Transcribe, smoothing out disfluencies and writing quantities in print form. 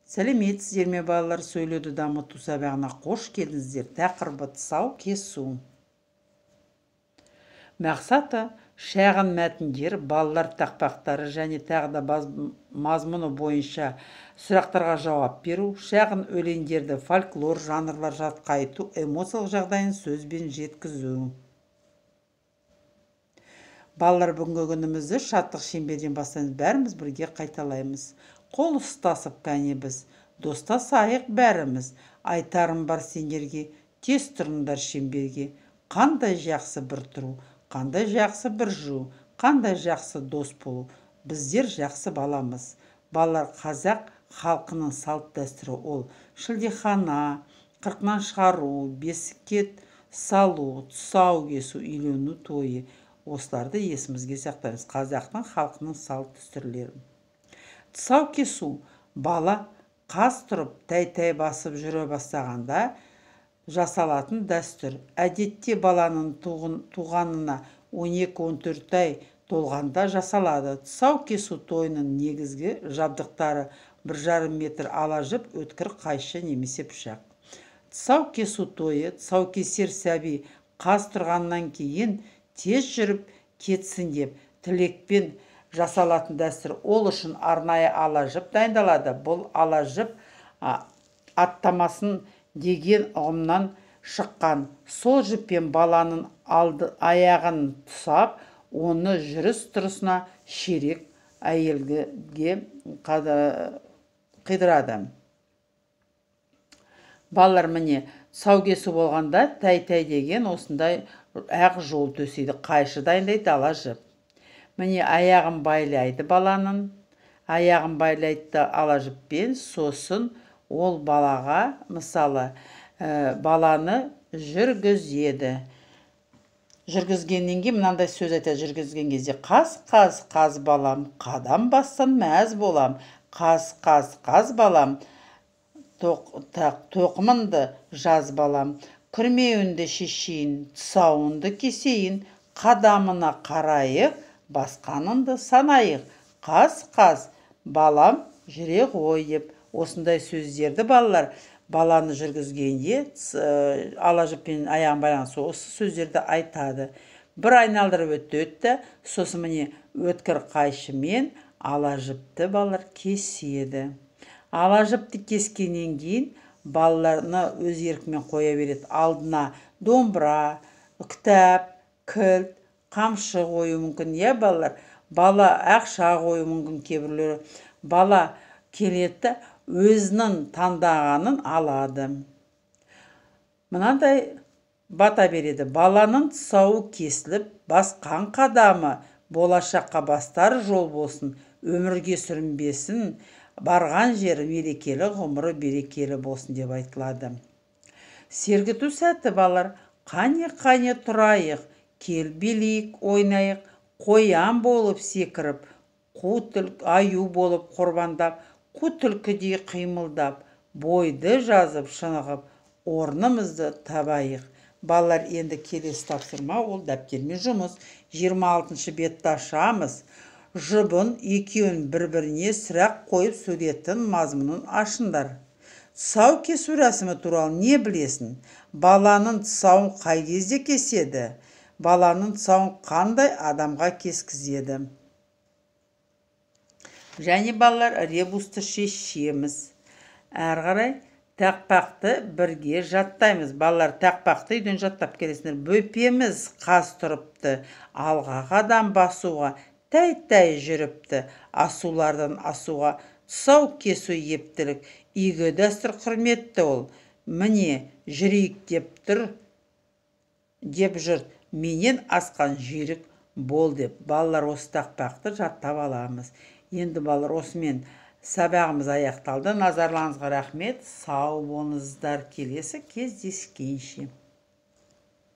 Сәлеметсіздер ме балалар, сөйлеуді дамыту сабағына қош келдіңіздер. Тақырыбы тұсау кесу. Мақсаты шағын мәтіндер, балалар тақпақтары және тағы да мазмұны бойынша сұрақтарға жауап беру, шағын өлеңдерді фольклор жанрлар жатқайту, эмоциялық жағдайын сөзбен жеткізу. Балалар, бүгінгі күнімізді шаттық шеңберден бастаймыз, бәріміз бірге қайталаймыз. Қол ұстасып кәне біз, достасайық бәріміз. Айтарым бар сендерге, тез тұрыңдар шеңберге. Қандай жақсы бір тұру, қандай жақсы бір жу, қандай жақсы дос болу. Біздер жақсы баламыз. Балалар, қазақ халқының салт дәстүрі ол. Шілдехана, қырқынан шығару, бесікке салу, тұсау кесу, үйлену тойы. Осыларды есімізге сақтаймыз. Қазақтың халқының салт дәстүрлері. Тұсау кесу. Бала қас тұрып, тәй-тәй басып жүре бастағанда жасалатын дәстүр. Әдетте баланың туғанына 12-14 ай толғанда жасалады. Тұсау кесу тойының негізгі жабдықтары 1,5 метр ала жіп, өткір қайшы немесе пышақ. Тұсау кесу тойы, тұсау кесер сәби қас тұрғаннан кейін тез жүріп кетсін деп тілекпен жасалатын дәстүр. Ол үшін арнайы ала жіп дайындалады. Бұл ала жіп аттамасын деген ұғымнан шыққан. Сол жіппен баланың аяғын тұсап, оны жүріс-тұрысына шерек әйелге қидырады. Балалар, міне, тұсау кесу болғанда тәй-тәй деген осындай ақ жол төсейді, қайшы дайындайды ала жіп. Міне, аяғын байлайды баланың, аяғын байлайды ала жіппен, сосын ол балаға, мысалы, баланы жүргізеді. Жүргізгеннен кейін мынандай сөз айтады. Жүргізген кезде: қаз, қаз, қаз балам, қадам бассан мәз болам. Қаз, қаз, қаз балам, тоқымынды жаз балам. Күрмеуінді шешейін, тұсауынды кесейін, қадамына қарайық, басқанынды санайық. Қаз, қаз балам, жүре ғой деп. Осындай сөздерді балалар баланы жүргізгенде ала жіппен аяғын байлаған осы сөздерді айтады. Бір айналдырып өтті, сосын міне өткір қайшымен ала жіпті балалар кеседі. Ала жіпті кескеннен кейін балаларына өз еркімен қоя береді. Алдына домбыра, кітап, кілт, қамшы қою мүмкін. Балалар, бала ақша қою мүмкін кейбіреулері. Бала келеді, өзінің таңдағанын алады. Мынандай бата береді: баланың тұсауы кесіліп, басқан қадамы болашаққа бастар жол болсын, өмірге сүрінбесін, барған жері мерекелі, ғұмыры берекелі болсын деп айтылады. Сергіту сәті балалар: қане тұрайық, кел билейік, ойнайық, қоян болып секіріп, қу аю болып құрбандап, қу түлкідей қимылдап, бойды жазып шынығып, орнымызды табайық. Балалар, енді келесі тапсырма, ол дәптермен жұмыс. 26-шы бетті ашамыз. Жұбын екеуін бір-біріне сұрақ қойып суреттің мазмұнын ашыңдар. Тұсау кесу рәсімі туралы не білесің? Баланың тұсауын қай кезде кеседі? Баланың тұсауын қандай адамға кескізеді? Және балалар, ребусты шешеміз. Әр қарай тақпақты бірге жаттаймыз. Балалар, тақпақты үйден жаттап келесіңдер. Бөпеміз қас тұрыпты, алға қадам басуға, тәй-тәй жүріпті, асулардан асуға. Тұсау кесу ептілік, игі дәстүр құрметті ол. Міне, жүрейік деп жұрт, менен асқан жүйрік бол деп. Балалар, осы тақпақты жаттап аламыз. Енді балалар, осымен сабағымыз аяқталды. Назарларыңызға рахмет. Сау болыңыздар. Келесі кездескенше.